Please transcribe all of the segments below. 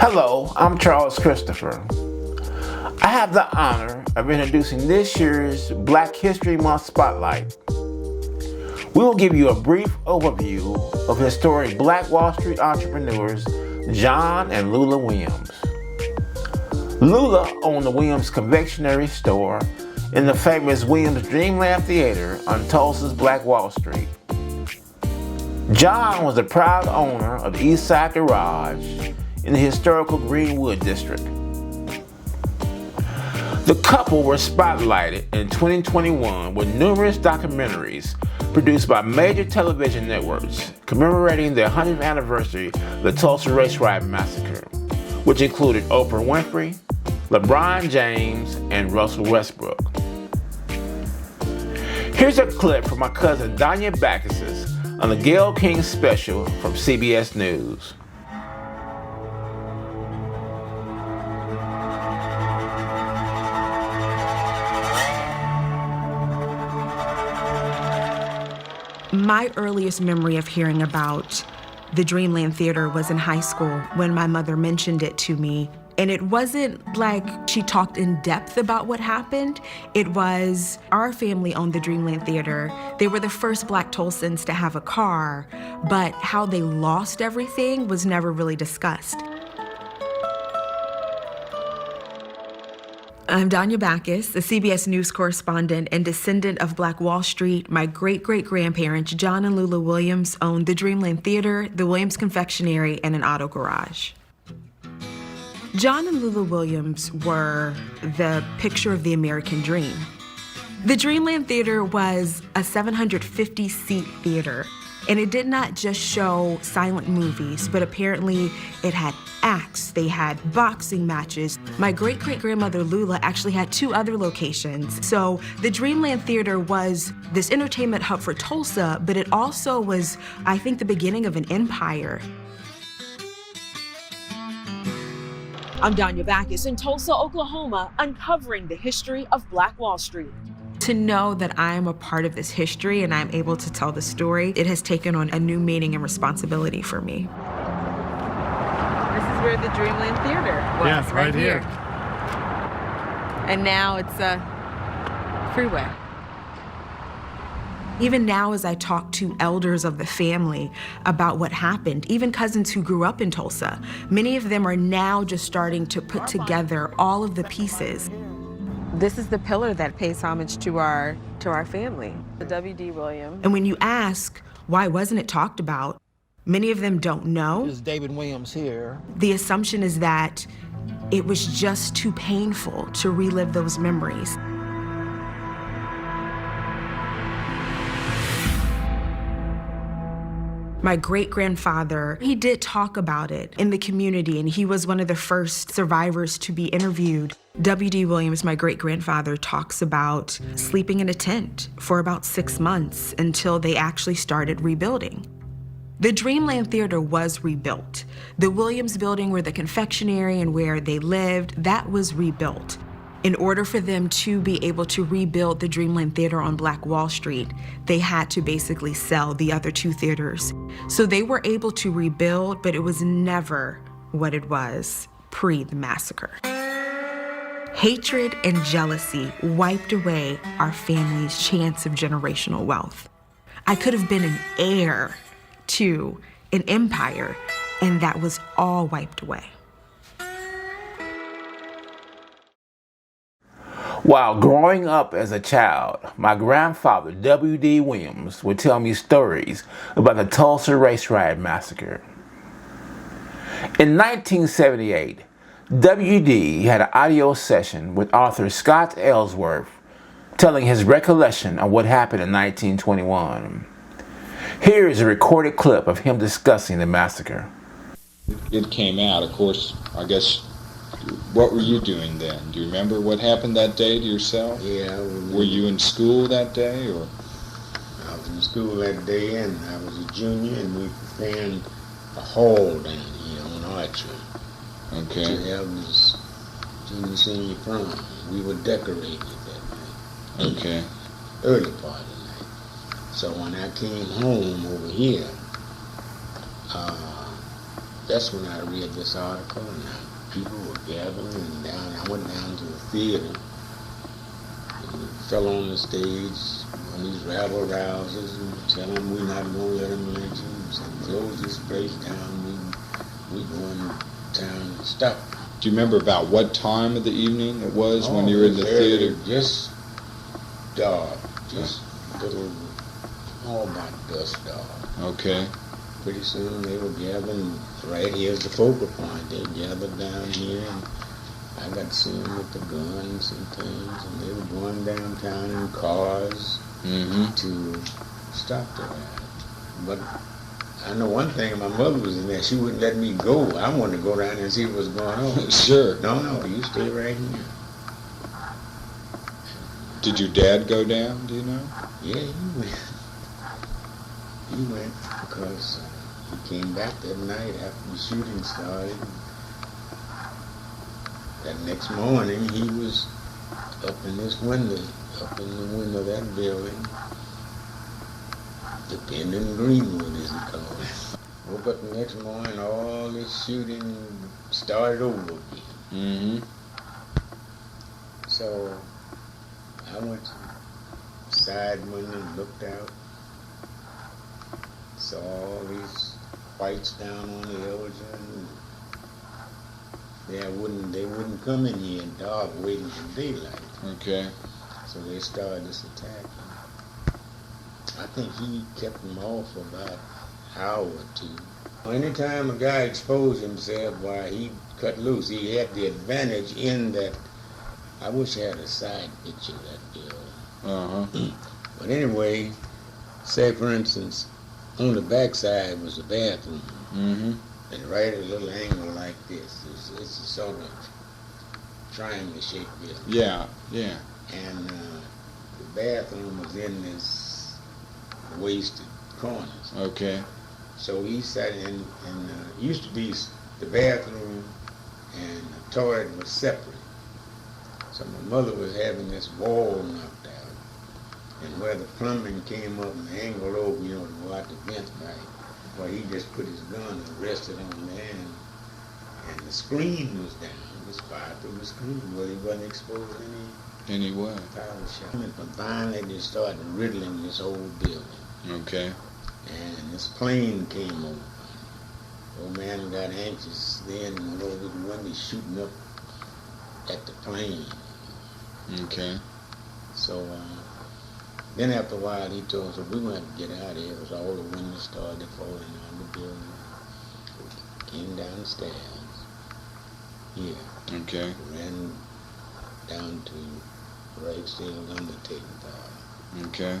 Hello, I'm Charles Christopher. I have the honor of introducing this year's Black History Month Spotlight. We will give you a brief overview of historic Black Wall Street entrepreneurs John and Lula Williams. Lula owned the Williams Confectionery Store in the famous Williams Dreamland Theater on Tulsa's Black Wall Street. John was the proud owner of the East Side Garage in the historical Greenwood District. The couple were spotlighted in 2021 with numerous documentaries produced by major television networks commemorating the 100th anniversary of the Tulsa Race Riot Massacre, which included Oprah Winfrey, LeBron James, and Russell Westbrook. Here's a clip from my cousin Danya Backus on the Gayle King special from CBS News. My earliest memory of hearing about the Dreamland Theater was in high school when my mother mentioned it to me. And it wasn't like she talked in depth about what happened. It was our family owned the Dreamland Theater. They were the first Black Tulsans to have a car, but how they lost everything was never really discussed. I'm Danya Backus, a CBS News correspondent and descendant of Black Wall Street. My great-great-grandparents, John and Lula Williams, owned the Dreamland Theater, the Williams Confectionery, and an auto garage. John and Lula Williams were the picture of the American dream. The Dreamland Theater was a 750-seat theater, and it did not just show silent movies, but apparently it had acts, they had boxing matches. My great-great-grandmother Lula actually had 2 other locations. So the Dreamland Theater was this entertainment hub for Tulsa, but it also was, I think, the beginning of an empire. I'm Danya Backus in Tulsa, Oklahoma, uncovering the history of Black Wall Street. To know that I am a part of this history and I'm able to tell the story, it has taken on a new meaning and responsibility for me. This is where the Dreamland Theater was, yeah, right here. And now it's a freeway. Even now, as I talk to elders of the family about what happened, even cousins who grew up in Tulsa, many of them are now just starting to put together all of the pieces. This is the pillar that pays homage to our family, the W.D. Williams. And when you ask, why wasn't it talked about, many of them don't know. This is David Williams here. The assumption is that it was just too painful to relive those memories. My great-grandfather, he did talk about it in the community, and he was one of the first survivors to be interviewed. W.D. Williams, my great-grandfather, talks about sleeping in a tent for about 6 months until they actually started rebuilding. The Dreamland Theater was rebuilt. The Williams building where the confectionery and where they lived, that was rebuilt. In order for them to be able to rebuild the Dreamland Theater on Black Wall Street, they had to basically sell the other 2 theaters. So they were able to rebuild, but it was never what it was pre the massacre. Hatred and jealousy wiped away our family's chance of generational wealth. I could have been an heir to an empire, and that was all wiped away. While growing up as a child, my grandfather, W.D. Williams, would tell me stories about the Tulsa Race Riot Massacre. In 1978, W.D. had an audio session with author Scott Ellsworth telling his recollection of what happened in 1921. Here is a recorded clip of him discussing the massacre. It came out, of course, I guess. What were you doing then? Do you remember what happened that day to yourself? Yeah. Were you in school that day, or? I was in school that day, and I was a junior, and we were preparing a hall down here on Archery. Okay. That was junior, senior prom. We were decorated that night. Okay. Early part of the night. So when I came home over here, that's when I read this article, and people were gathering, and I went down to the theater, and fell on the stage, on these rabble-rousers, and tell them we're not going to let them lynch him, said close this place down, we going town and stop. Do you remember about what time of the evening it was when you were in the theater? Just dark, just little, all about dusk dark. Okay. Pretty soon they were gathering, right here's the focal point, they gathered down here, and I got to see them with the guns and things, and they were going downtown in cars to stop the riot. But I know one thing, my mother was in there, she wouldn't let me go. I wanted to go down there and see what was going on. Sure. No, you stay right here. Did your dad go down, do you know? Yeah, he went. He went because he came back that night after the shooting started. That next morning, he was up in this window, up in the window of that building, defending Greenwood, as he called it. Woke up the next morning, all this shooting started over again. So I went to the side window and looked out, saw all these whites down on the Elgin. They wouldn't come in here in dark waiting for daylight. Okay. So they started this attack. I think he kept them off for about an hour or two. Anytime a guy exposed himself, why, he cut loose. He had the advantage in that, I wish I had a side picture of that building. But anyway, say for instance, on the backside was the bathroom. And right at a little angle like this. It's a sort of triangle-shaped building. Yeah. And the bathroom was in this wasted corners. Okay. So he sat in, and used to be the bathroom and the toilet was separate. So my mother was having this wall knocked out. And where the plumbing came up and angled over, to go out the vent pipe, well, he just put his gun and rested on there, and the screen was down. It was fired through the screen, but he wasn't exposed any Anyway. power shot. And finally, they started riddling this whole building. Okay. And this plane came over. Old man got anxious then, went over the window shooting up at the plane. Okay. So then after a while he told us, we're going to have to get out of here because all the windows started falling out of the building. Came down the stairs. Here. Okay. Ran down to right still undertaking part. Okay.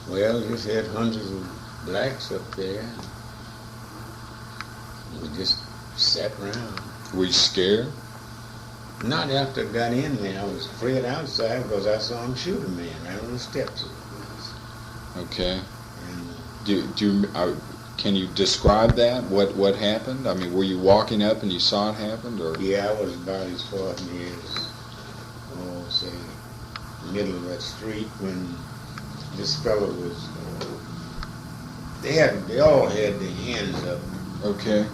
Well, just had hundreds of blacks up there. We just sat around. Were you scared? Not after I got in there. I was afraid outside because I saw him shoot a man right on the steps. Okay. And, can you describe that? What happened? I mean, were you walking up and you saw it happen, or? yeah, I was about as far near as, say, middle of that street when this fellow was. They all had their hands up. Okay.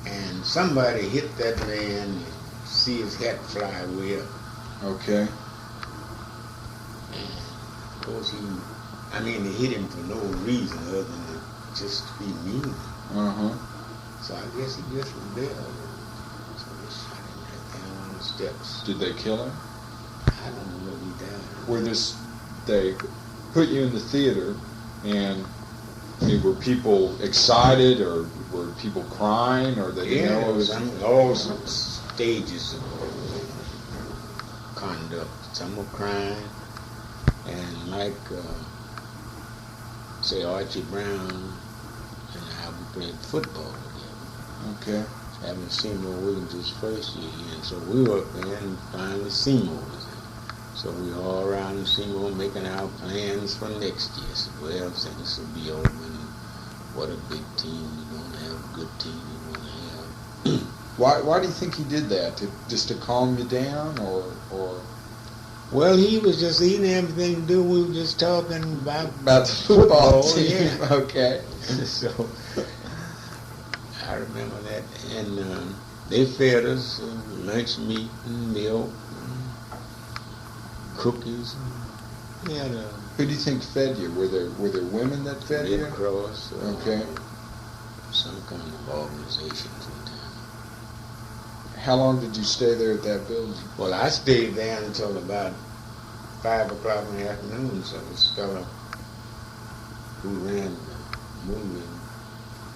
And somebody hit that man, you see his hat fly way up. Okay. And of course they hit him for no reason other than just to be mean. So I guess he just rebelled. So they shot him right down on the steps. Did they kill him? I don't know what he died. They put you in the theater, and were people excited, or were people crying, or they didn't know it was? All stages of conduct. Some were crying, and like, say, Archie Brown and I, we played football together. Okay. Having Seymour Williams his first year here, and so we were up there, and finally Seymour was there. So we were all around Seymour making our plans for next year. So, well, since this will be over, and what a big team we're going to have, a good team we're going to have. Why do you think he did that? Just to calm you down, or? Well, he didn't have anything to do. We were just talking about the football team. Yeah. Okay. So I remember that. And they fed us lunch meat and milk and cookies. We had a Who do you think fed you? Were there women that fed you? Red Cross. Okay. Some kind of organization sometime. How long did you stay there at that building? Well, I stayed there until about 5 o'clock in the afternoon. So this fellow who ran the movie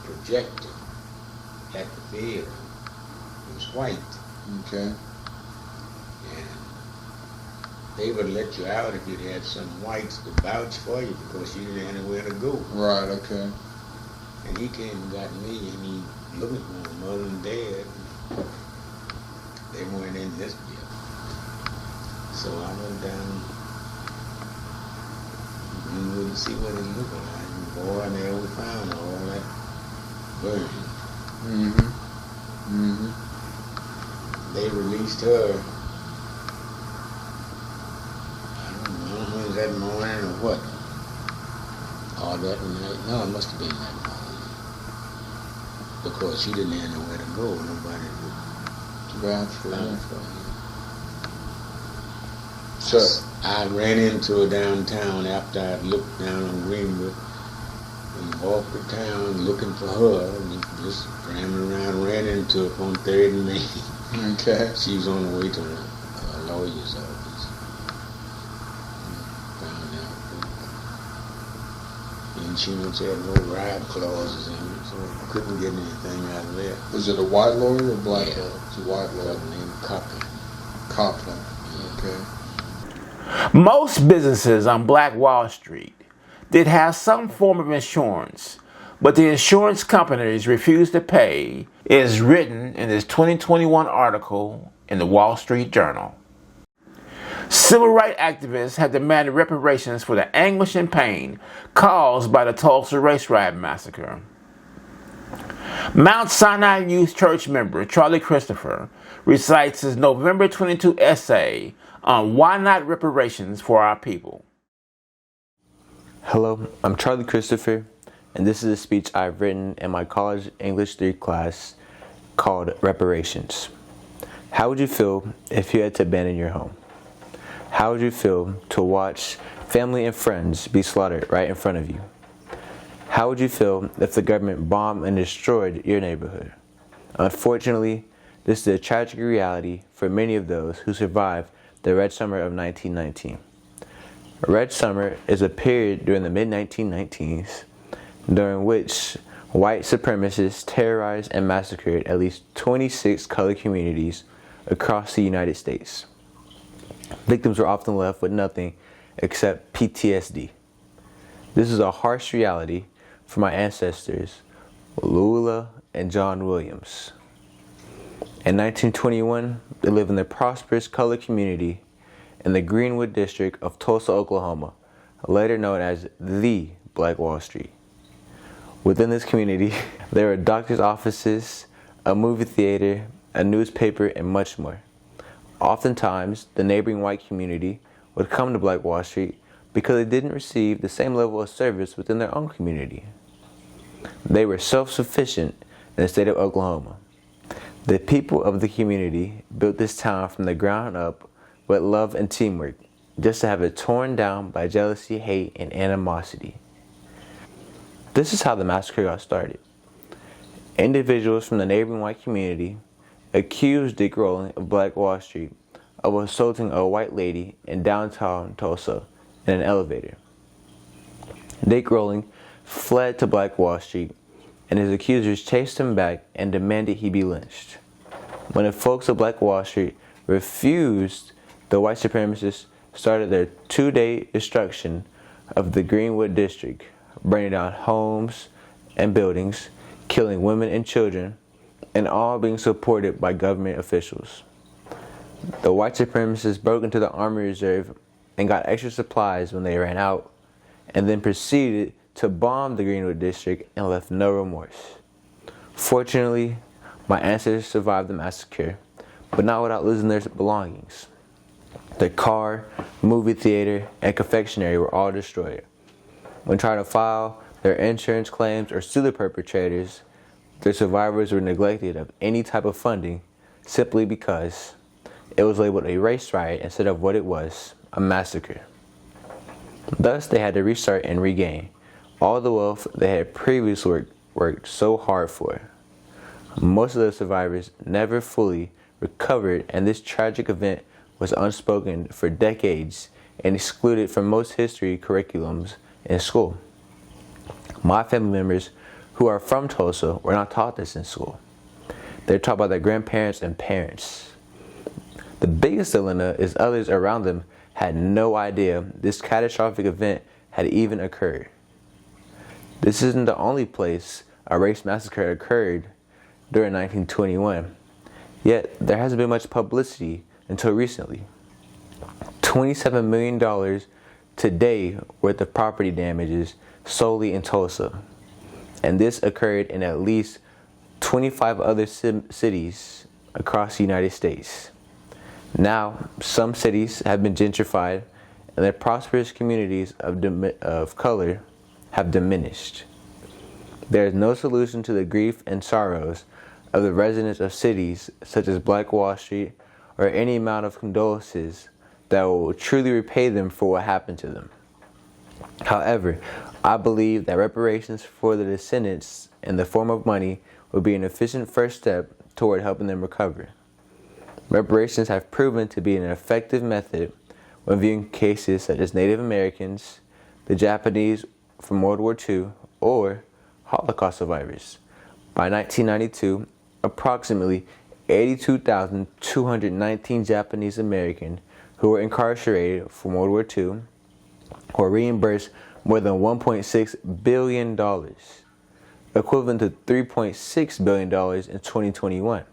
projector at the theater, he was white. Okay. And they would let you out if you had some whites to vouch for you because you didn't have anywhere to go. Right, okay. And he came and got me, and he looked at my mother and dad. They weren't in this deal. So I went down and we see what it looked like. And boy, and there we found all that burning. Mm-hmm. Mm-hmm. They released her. I don't know if it was that morning or what. Or that night. No, it must have been that morning. Because she didn't have nowhere to go. Nobody would Vouch for vouch you. for her. So, I ran into her downtown after I looked down on Greenwood and walked through town looking for her and just rambling around, ran into her on 3rd and Main. okay. She was on the way to a lawyer's office. Found out the insurance had no ride clauses in it, so I couldn't get anything out of there. Was it a white lawyer or a black Yeah. lawyer? It's a white A lawyer. fellow named Cochran. Copland. Okay. Most businesses on Black Wall Street did have some form of insurance, but the insurance companies refused to pay, is written in this 2021 article in the Wall Street Journal. Civil rights activists have demanded reparations for the anguish and pain caused by the Tulsa Race Riot Massacre. Mount Sinai Youth Church member Charlie Christopher recites his November 22 essay on why not reparations for our people. Hello, I'm Charlie Christopher, and this is a speech I've written in my college English 3 class called Reparations. How would you feel if you had to abandon your home? How would you feel to watch family and friends be slaughtered right in front of you? How would you feel if the government bombed and destroyed your neighborhood? Unfortunately, this is a tragic reality for many of those who survived the Red Summer of 1919. Red Summer is a period during the mid-1919s during which white supremacists terrorized and massacred at least 26 colored communities across the United States. Victims were often left with nothing except PTSD. This is a harsh reality for my ancestors, Lula and John Williams. In 1921, they lived in the prosperous colored community in the Greenwood district of Tulsa, Oklahoma, later known as the Black Wall Street. Within this community, there were doctor's offices, a movie theater, a newspaper, and much more. Oftentimes, the neighboring white community would come to Black Wall Street because they didn't receive the same level of service within their own community. They were self-sufficient in the state of Oklahoma. The people of the community built this town from the ground up with love and teamwork, just to have it torn down by jealousy, hate, and animosity. This is how the massacre got started. Individuals from the neighboring white community accused Dick Rowland of Black Wall Street of assaulting a white lady in downtown Tulsa in an elevator. Dick Rowland fled to Black Wall Street, and his accusers chased him back and demanded he be lynched. When the folks of Black Wall Street refused, the white supremacists started their 2-day destruction of the Greenwood district, burning down homes and buildings, killing women and children, and all being supported by government officials. The white supremacists broke into the Army Reserve and got extra supplies when they ran out, and then proceeded to bomb the Greenwood district and left no remorse. Fortunately, my ancestors survived the massacre, but not without losing their belongings. Their car, movie theater, and confectionery were all destroyed. When trying to file their insurance claims or sue the perpetrators, The survivors were neglected of any type of funding simply because it was labeled a race riot instead of what it was, a massacre. Thus, they had to restart and regain all the wealth they had previously worked so hard for. Most of the survivors never fully recovered, and this tragic event was unspoken for decades and excluded from most history curriculums in school. My family members who are from Tulsa were not taught this in school. They're taught by their grandparents and parents. The biggest dilemma is others around them had no idea this catastrophic event had even occurred. This isn't the only place a race massacre occurred during 1921, yet there hasn't been much publicity until recently. $27 million today worth of property damages solely in Tulsa, and this occurred in at least 25 other cities across the United States. Now, some cities have been gentrified and their prosperous communities of color have diminished. There is no solution to the grief and sorrows of the residents of cities such as Black Wall Street or any amount of condolences that will truly repay them for what happened to them. However, I believe that reparations for the descendants in the form of money would be an efficient first step toward helping them recover. Reparations have proven to be an effective method when viewing cases such as Native Americans, the Japanese from World War II, or Holocaust survivors. By 1992, approximately 82,219 Japanese Americans who were incarcerated from World War II were reimbursed more than $1.6 billion, equivalent to $3.6 billion in 2021.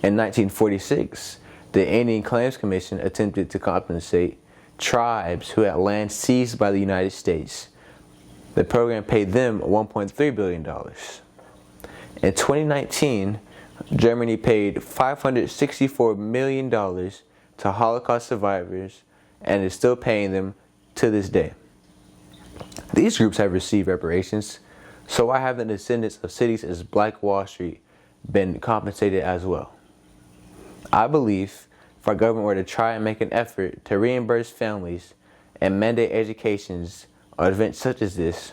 In 1946, the Indian Claims Commission attempted to compensate tribes who had land seized by the United States. The program paid them $1.3 billion. In 2019, Germany paid $564 million to Holocaust survivors and is still paying them to this day. These groups have received reparations, so why haven't the descendants of cities as Black Wall Street been compensated as well? I believe if our government were to try and make an effort to reimburse families and mandate educations on events such as this,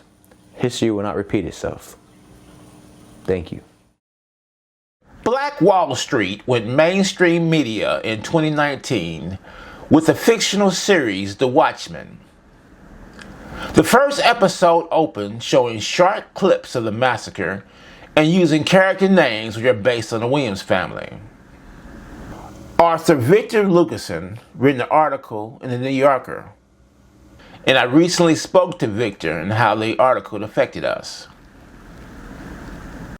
history will not repeat itself. Thank you. Black Wall Street went mainstream media in 2019 with the fictional series The Watchmen. The first episode opened showing short clips of the massacre and using character names which are based on the Williams family. Author Victor Luckerson written an article in the New Yorker, and I recently spoke to Victor and how the article affected us.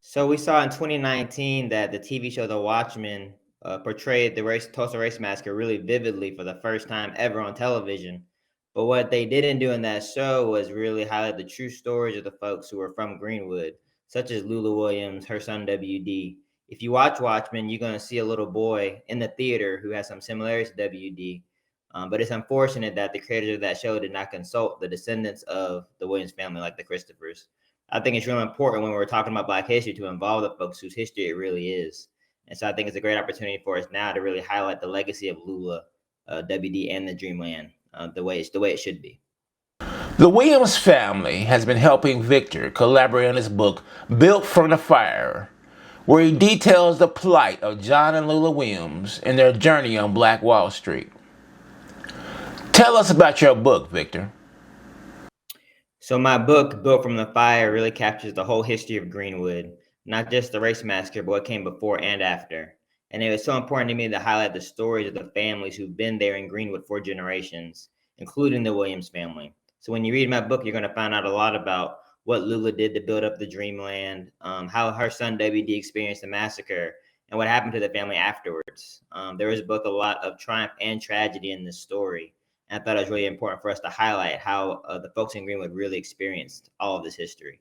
So we saw in 2019 that the TV show The Watchmen portrayed the Tulsa Race Massacre really vividly for the first time ever on television. But what they didn't do in that show was really highlight the true stories of the folks who were from Greenwood, such as Lula Williams, her son WD. If you watch Watchmen, you're going to see a little boy in the theater who has some similarities to WD. But it's unfortunate that the creators of that show did not consult the descendants of the Williams family, like the Christophers. I think it's really important when we're talking about Black history to involve the folks whose history it really is. And so I think it's a great opportunity for us now to really highlight the legacy of Lula, WD, and the Dreamland the way it should be. The Williams family has been helping Victor collaborate on his book, Built from the Fire, where he details the plight of John and Lula Williams and their journey on Black Wall Street. Tell us about your book, Victor. So my book, Built from the Fire, really captures the whole history of Greenwood, not just the race massacre, but what came before and after. And it was so important to me to highlight the stories of the families who've been there in Greenwood for generations, including the Williams family. So when you read my book, you're going to find out a lot about what Lula did to build up the Dreamland, how her son WD experienced the massacre, and what happened to the family afterwards. There is both a lot of triumph and tragedy in this story. And I thought it was really important for us to highlight how the folks in Greenwood really experienced all of this history.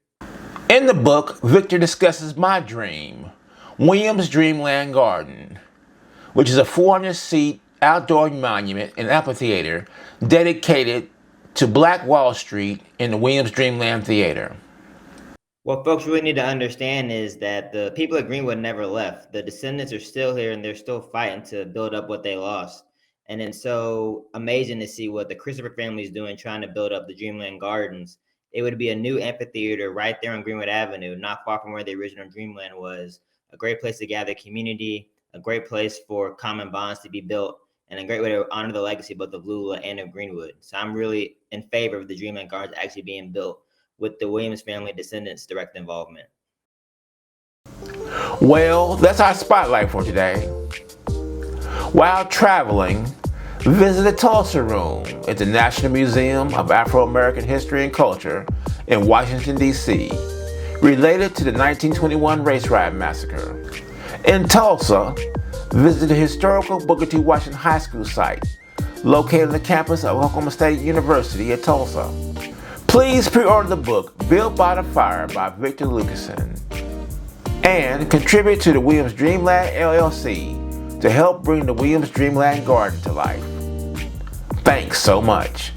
In the book, Victor discusses my dream, Williams Dreamland Garden, which is a 400-seat outdoor monument and amphitheater dedicated to Black Wall Street in the Williams Dreamland Theater. What folks really need to understand is that the people at Greenwood never left. The descendants are still here and they're still fighting to build up what they lost. And it's so amazing to see what the Christopher family is doing, trying to build up the Dreamland Gardens. It would be a new amphitheater right there on Greenwood Avenue, not far from where the original Dreamland was. A great place to gather community, a great place for common bonds to be built, and a great way to honor the legacy both of Lula and of Greenwood. So I'm really in favor of the Dreamland Gardens actually being built with the Williams family descendants' direct involvement. Well, that's our spotlight for today. While traveling, visit the Tulsa Room at the National Museum of Afro-American History and Culture in Washington, D.C., related to the 1921 Race Riot Massacre. In Tulsa, visit the historical Booker T. Washington High School site, located on the campus of Oklahoma State University at Tulsa. Please pre-order the book Built by the Fire by Victor Luckerson, and contribute to the Williams Dreamland LLC to help bring the Williams Dreamland Garden to life. Thanks so much.